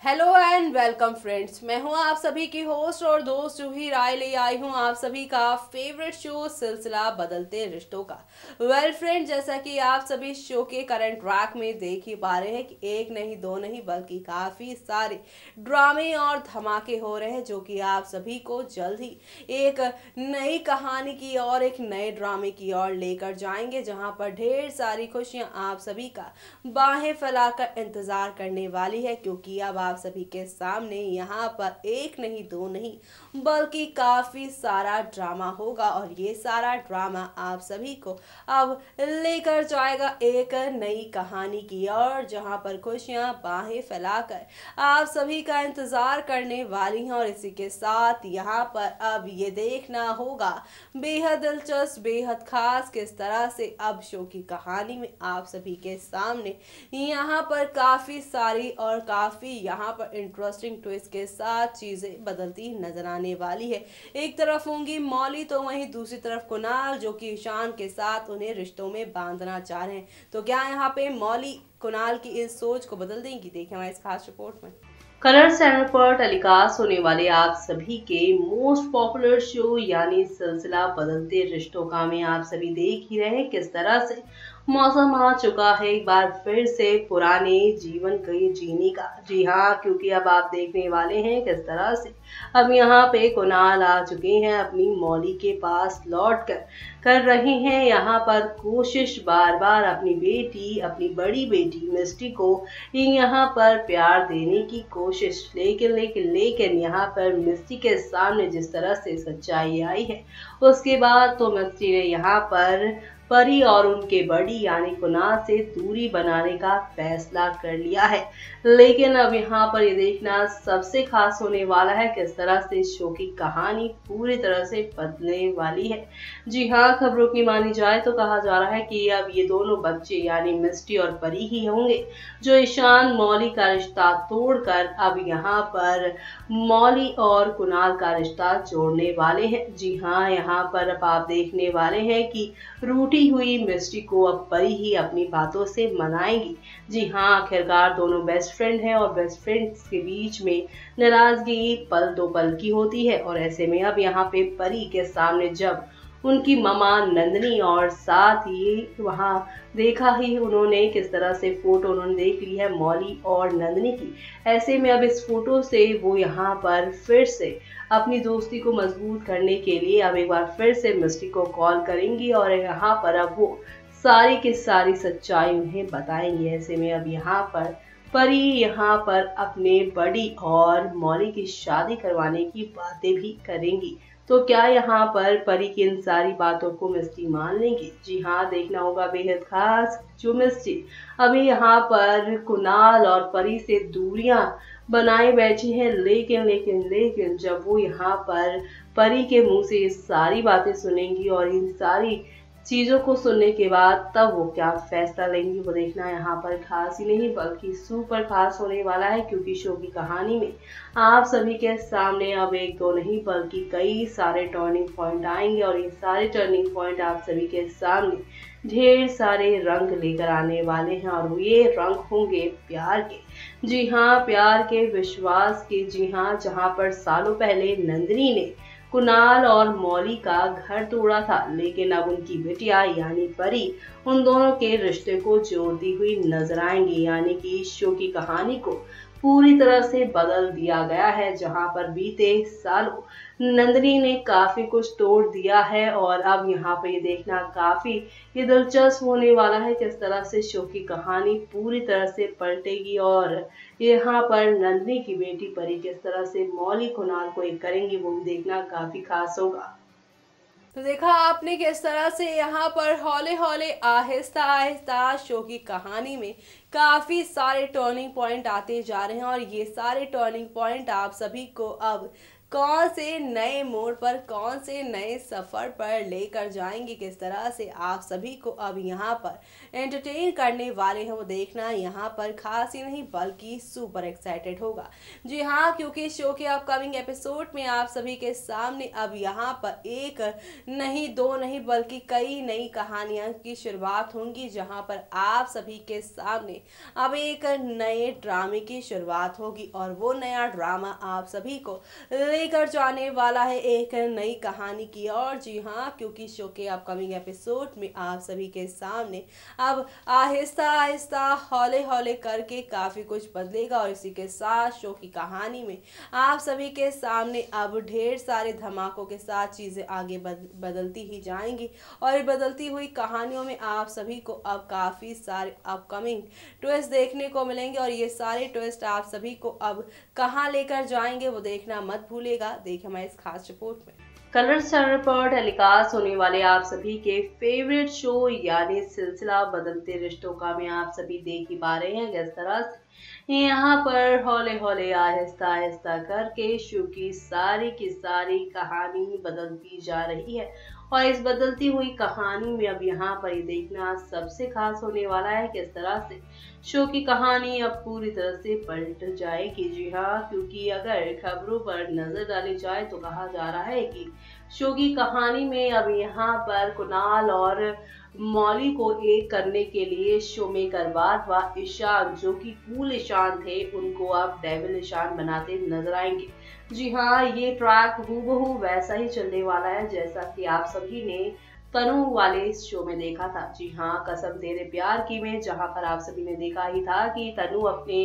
Hello and welcome friends, मैं हूं आप सभी की होस्ट और दोस्त जूही राय ले आई हूं आप सभी का फेवरेट शो सिलसिला बदलते रिश्तों का। वेल फ्रेंड, जैसा कि आप सभी शो के करंट ट्रैक में देख ही पा रहे हैं कि एक नहीं दो नहीं बल्कि काफ़ी सारे ड्रामे और धमाके हो रहे हैं, जो कि आप सभी को जल्द ही एक नई कहानी की और एक नए ड्रामे की ओर लेकर जाएंगे, जहां पर ढेर सारी खुशियां आप सभी का बाहें फैलाकर इंतजार करने वाली है। क्योंकि अब आप सभी के सामने यहाँ पर एक नहीं दो नहीं बल्कि काफी सारा ड्रामा होगा, और ये सारा ड्रामा आप सभी को अब लेकर जाएगा एक नई कहानी की ओर, जहाँ पर खुशियां बाहें फैलाकर आप सभी का इंतजार करने वाली हैं। और इसी के साथ यहाँ पर अब ये देखना होगा बेहद दिलचस्प बेहद खास किस तरह से अब शो की कहानी में आप सभी के सामने यहाँ पर काफी सारी और काफी यहाँ पर इंटरेस्टिंग ट्विस्ट के साथ चीजें बदलती नजर आने वाली है। एक तरफ होंगी मौली, तो वहीं दूसरी तरफ कुणाल, जो कि ईशान के साथ उन्हें रिश्तों में बांधना चाह रहे हैं। तो क्या यहाँ पे मौली कुणाल की इस सोच को बदल देंगी? देखिए हमारे इस खास रिपोर्ट में। कलर्स चैनल पर टेलीकास्ट होने वाले आप सभी के मोस्ट पॉपुलर शो यानी सिलसिला बदलते रिश्तों का में आप सभी देख ही रहे हैं किस तरह से मौसम आ चुका है एक बार फिर से पुराने जीवन के जीने का। जी हाँ, क्योंकि अब आप देखने वाले हैं किस तरह से अब यहाँ पे कुणाल आ चुके हैं अपनी मौली के पास लौट कर रहे हैं यहाँ पर कोशिश बार बार अपनी बेटी अपनी बड़ी बेटी मिस्टी को यहाँ पर प्यार देने की कोशिश। लेकिन यहाँ पर मिस्टी के सामने जिस तरह से सच्चाई आई है, उसके बाद तो मिस्टी ने यहाँ पर परी और उनके बड़ी यानी कुणाल से दूरी बनाने का फैसला कर लिया है। लेकिन अब यहाँ पर ये देखना सबसे खास होने वाला है किस तरह से शो की कहानी पूरी तरह से बदलने वाली है। जी हाँ, खबरों की मानी जाए तो कहा जा रहा है कि अब ये दोनों बच्चे यानी मिस्टी और परी ही होंगे जो ईशान मौली का रिश्ता तोड़कर अब यहाँ पर मौली और कुणाल का रिश्ता जोड़ने वाले हैं। जी हाँ, यहाँ पर अब आप देखने वाले हैं कि रूठी हुई मिस्टी को अब परी ही अपनी बातों से मनाएंगी। जी हाँ, आखिरकार दोनों बेस्ट फ्रेंड हैं और बेस्ट फ्रेंड्स के बीच में नाराजगी पल दो पल की होती है। और ऐसे में अब यहाँ पे परी के सामने जब उनकी ममा नंदनी और साथ ही वहाँ देखा ही उन्होंने किस तरह से फोटो उन्होंने देख ली है मौली और नंदनी की। ऐसे में अब इस फोटो से वो यहाँ पर फिर से अपनी दोस्ती को मजबूत करने के लिए अब एक बार फिर से मिस्टी को कॉल करेंगी और यहाँ पर अब वो सारी की सारी सच्चाई उन्हें बताएंगी। ऐसे में अब यहाँ पर परी यहाँ पर अपने बड़ी और मौली की शादी करवाने की बातें भी करेंगी। तो क्या यहाँ पर परी की इन सारी बातों को मिस्टी मान लेंगी? जी हाँ, देखना होगा बेहद खास जो मिस्टी अभी यहाँ पर कुणाल और परी से दूरियां बनाए बैठी हैं। लेकिन जब वो यहाँ पर परी के मुंह से ये सारी बातें सुनेंगी और इन सारी चीजों को सुनने के बाद तब वो क्या फैसला लेंगी, वो देखना यहाँ पर खास ही नहीं बल्कि सुपर खास होने वाला है। क्योंकि शो की कहानी में आप सभी के सामने अब एक दो नहीं बल्कि कई सारे टर्निंग पॉइंट आएंगे और ये सारे टर्निंग पॉइंट आप सभी के सामने ढेर सारे रंग लेकर आने वाले हैं और ये रंग होंगे प्यार के। जी हाँ, प्यार के, विश्वास के। जी हाँ, जहाँ पर सालों पहले नंदिनी ने कुणाल और मौली का घर तोड़ा था, लेकिन अब उनकी बिटिया यानी परी उन दोनों के रिश्ते को जोड़ती हुई नजर आएंगी। यानी कि इस शो की कहानी को पूरी तरह से बदल दिया गया है, जहां पर बीते सालों नंदिनी ने काफी कुछ तोड़ दिया है और अब यहाँ पे ये देखना काफी ये दिलचस्प होने वाला है किस तरह से शो की कहानी पूरी तरह से पलटेगी और यहाँ पर नंदिनी की बेटी परी किस तरह से मौली कुणाल को एक करेंगी, वो भी देखना काफी खास होगा। तो देखा आपने किस तरह से यहाँ पर हौले हौले आहिस्ता आहिस्ता शो की कहानी में काफ़ी सारे टर्निंग पॉइंट आते जा रहे हैं और ये सारे टर्निंग पॉइंट आप सभी को अब कौन से नए मोड़ पर, कौन से नए सफर पर लेकर जाएंगे, किस तरह से आप सभी को अब यहाँ पर एंटरटेन करने वाले हैं वो देखना यहाँ पर खास ही नहीं बल्कि सुपर एक्साइटेड होगा। जी हाँ, क्योंकि शो के अपकमिंग एपिसोड में आप सभी के सामने अब यहाँ पर एक नहीं, दो नहीं, बल्कि कई नई कहानियां की शुरुआत होंगी, जहां पर आप सभी के सामने अब एक नए ड्रामे की शुरुआत होगी और वो नया ड्रामा आप सभी को लेकर जाने वाला है एक नई कहानी की। और जी हाँ, क्योंकि शो के अपकमिंग एपिसोड में आप सभी के सामने अब आहिस्ता आहिस्ता हौले हौले करके काफ़ी कुछ बदलेगा और इसी के साथ शो की कहानी में आप सभी के सामने अब ढेर सारे धमाकों के साथ चीज़ें आगे बदलती ही जाएंगी और ये बदलती हुई कहानियों में आप सभी को अब काफ़ी सारे अपकमिंग ट्विस्ट देखने को मिलेंगे और ये सारे ट्विस्ट आप सभी को अब कहाँ लेकर जाएंगे वो देखना मत भूलेगा। देखिए हमारे इस खास रिपोर्ट में। कलर्स चैनल पर टेलीकास्ट होने वाले आप सभी के फेवरेट शो यानी सिलसिला बदलते रिश्तों का में आप सभी देख ही पा रहे हैं किस तरह से यहाँ पर हौले हौले आहिस्ता आहिस्ता करके शो की सारी कहानी बदलती जा रही है और इस बदलती हुई कहानी में अब यहाँ पर ये देखना सबसे खास होने वाला है किस तरह से शो की कहानी अब पूरी तरह से पलट जाएगी। जी हाँ, क्योंकि अगर खबरों पर नजर डाली जाए तो कहा जा रहा है कि शो की कहानी में अब यहाँ पर कुणाल और मौली को एक करने के लिए शो में करवात व ईशान जो कि कूल ईशान थे उनको अब डेविल ईशान बनाते नजर आएंगे। जी हाँ, ये ट्रैक हूबहू वैसा ही चलने वाला है जैसा कि आप सभी ने तनु वाले इस शो में देखा था। जी हाँ, कसम तेरे प्यार की में जहां पर आप सभी ने देखा ही था कि तनु अपने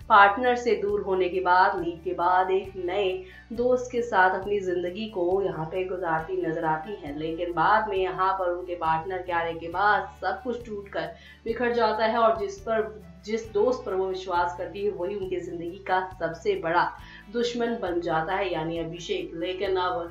पार्टनर से दूर होने के बाद, लीव के बाद एक नए दोस्त के साथ अपनी जिंदगी को यहाँ पे गुजारती नजर आती है, लेकिन बाद में यहाँ पर उनके पार्टनर के आने के बाद सब कुछ टूटकर बिखर जाता है और जिस दोस्त पर वो विश्वास करती है वही उनकी जिंदगी का सबसे बड़ा दुश्मन बन जाता है यानी अभिषेक। लेकिन अब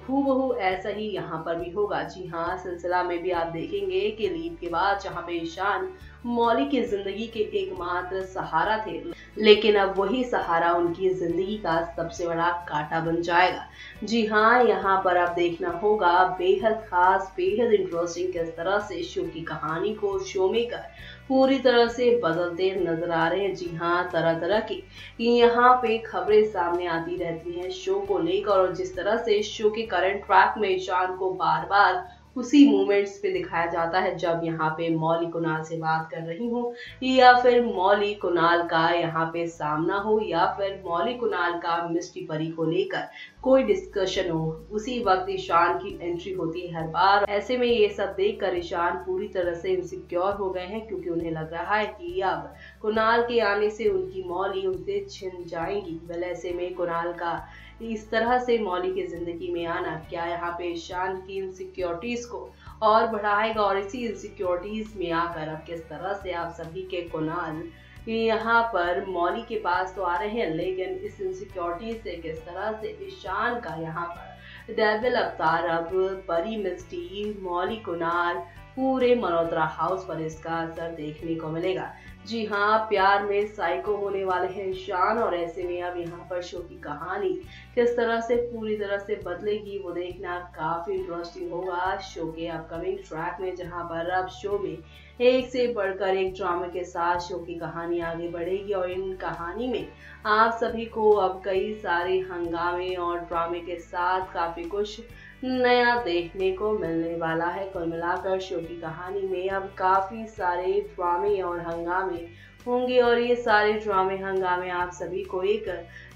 हूबहू ऐसा ही यहाँ पर भी होगा। जी हाँ, सिलसिला में भी आप देखेंगे कि लीव के बाद जहाँ पे ईशान मौली की जिंदगी के एकमात्र सहारा थे, लेकिन अब वही सहारा उनकी जिंदगी का सबसे बड़ा कांटा बन जाएगा। जी हाँ, यहाँ पर अब देखना होगा बेहद खास, बेहद इंटरेस्टिंग किस तरह से शो की कहानी को शो मेकर पूरी तरह से बदलते नजर आ रहे हैं। जी हाँ, तरह तरह की यहाँ पे खबरें सामने आती रहती हैं शो को लेकर और जिस तरह से शो के करंट ट्रैक में ईशान को बार बार उसी मोमेंट्स पे दिखाया जाता है जब यहाँ पे मौली कुणाल से बात कर रही हो या फिर मौली कुणाल का यहाँ पे सामना हो या फिर मौली कुणाल का मिस्ट्री परी को लेकर कोई डिस्कशन हो, उसी वक्त ईशान की एंट्री होती है हर बार। ऐसे में ये सब देखकर ईशान पूरी तरह से इनसिक्योर हो गए हैं क्योंकि उन्हें लग रहा है कि अब कुणाल के आने से उनकी मौली उनसे छिन जाएंगी। वेल ऐसे में कुणाल का इस तरह से मौली की जिंदगी में आना क्या यहाँ पे ईशान की इनसिक्योरिटीज को और बढ़ाएगा और इसी इनसिक्योरिटीज में आकर अब किस तरह से आप सभी के कुणाल यहाँ पर मौली के पास तो आ रहे हैं, लेकिन इस इनसिक्योरिटी से किस तरह से ईशान का यहाँ पर डेविल अवतार अब परी मिस्टी मौली कुणाल पूरे मल्होत्रा हाउस पर इसका असर देखने को मिलेगा। जी हाँ, प्यार में साइको होने वाले हैं ईशान और ऐसे में अब यहाँ पर शो की कहानी किस तरह से पूरी तरह से बदलेगी वो देखना काफी इंटरेस्टिंग होगा शो के अपकमिंग ट्रैक में, जहाँ पर अब शो में एक से बढ़कर एक ड्रामा के साथ शो की कहानी आगे बढ़ेगी और इन कहानी में आप सभी को अब कई सारे हंगामे और ड्रामे के साथ काफी कुछ नया देखने को मिलने वाला है। कुल मिलाकर शो की कहानी में अब काफी सारे ड्रामे और हंगामे होंगे और ये सारे ड्रामे हंगामे आप सभी को एक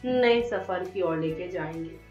नए सफर की ओर लेके जाएंगे।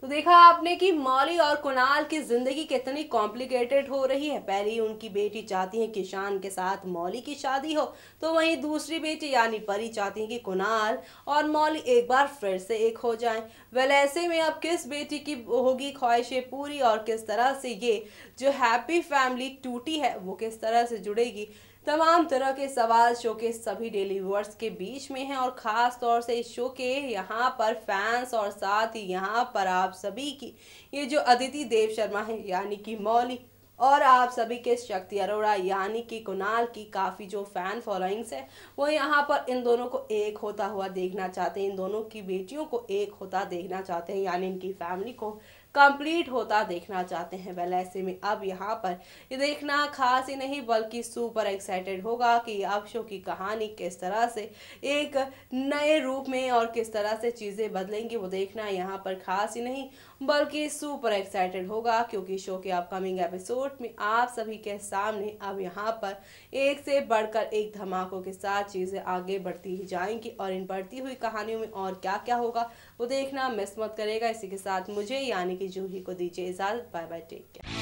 तो देखा आपने कि मौली और कुणाल की जिंदगी कितनी कॉम्प्लिकेटेड हो रही है। पहले ही उनकी बेटी चाहती है कि ईशान के साथ मौली की शादी हो, तो वहीं दूसरी बेटी यानी परी चाहती है कि कुणाल और मौली एक बार फिर से एक हो जाएं। वेल ऐसे में अब किस बेटी की होगी ख्वाहिशें पूरी और किस तरह से ये जो हैप्पी फैमिली टूटी है वो किस तरह से जुड़ेगी, तमाम तरह के सवाल शो के सभी डेली व्यूअर्स के बीच में हैं और ख़ास तौर से इस शो के यहाँ पर फैंस और साथ ही यहाँ पर आप सभी की ये जो अदिति देव शर्मा है यानी कि मौली और आप सभी के शक्ति अरोड़ा यानी कि कुणाल की काफ़ी जो फैन फॉलोइंग्स है वो यहाँ पर इन दोनों को एक होता हुआ देखना चाहते हैं, इन दोनों की बेटियों को एक होता देखना चाहते हैं, यानी इनकी फैमिली को कंप्लीट होता देखना चाहते हैं। वेल ऐसे में अब यहाँ पर ये देखना खास ही नहीं बल्कि सुपर एक्साइटेड होगा कि अब शो की कहानी किस तरह से एक नए रूप में और किस तरह से चीज़ें बदलेंगी वो देखना यहाँ पर खास ही नहीं बल्कि सुपर एक्साइटेड होगा, क्योंकि शो के अपकमिंग एपिसोड में आप सभी के सामने अब यहाँ पर एक से बढ़कर एक धमाकों के साथ चीज़ें आगे बढ़ती ही जाएंगी और इन बढ़ती हुई कहानियों में और क्या क्या होगा वो देखना मिस मत करेगा। इसी के साथ मुझे यानी कि जूही को दीजिए इजाज़त। Bye bye, take care.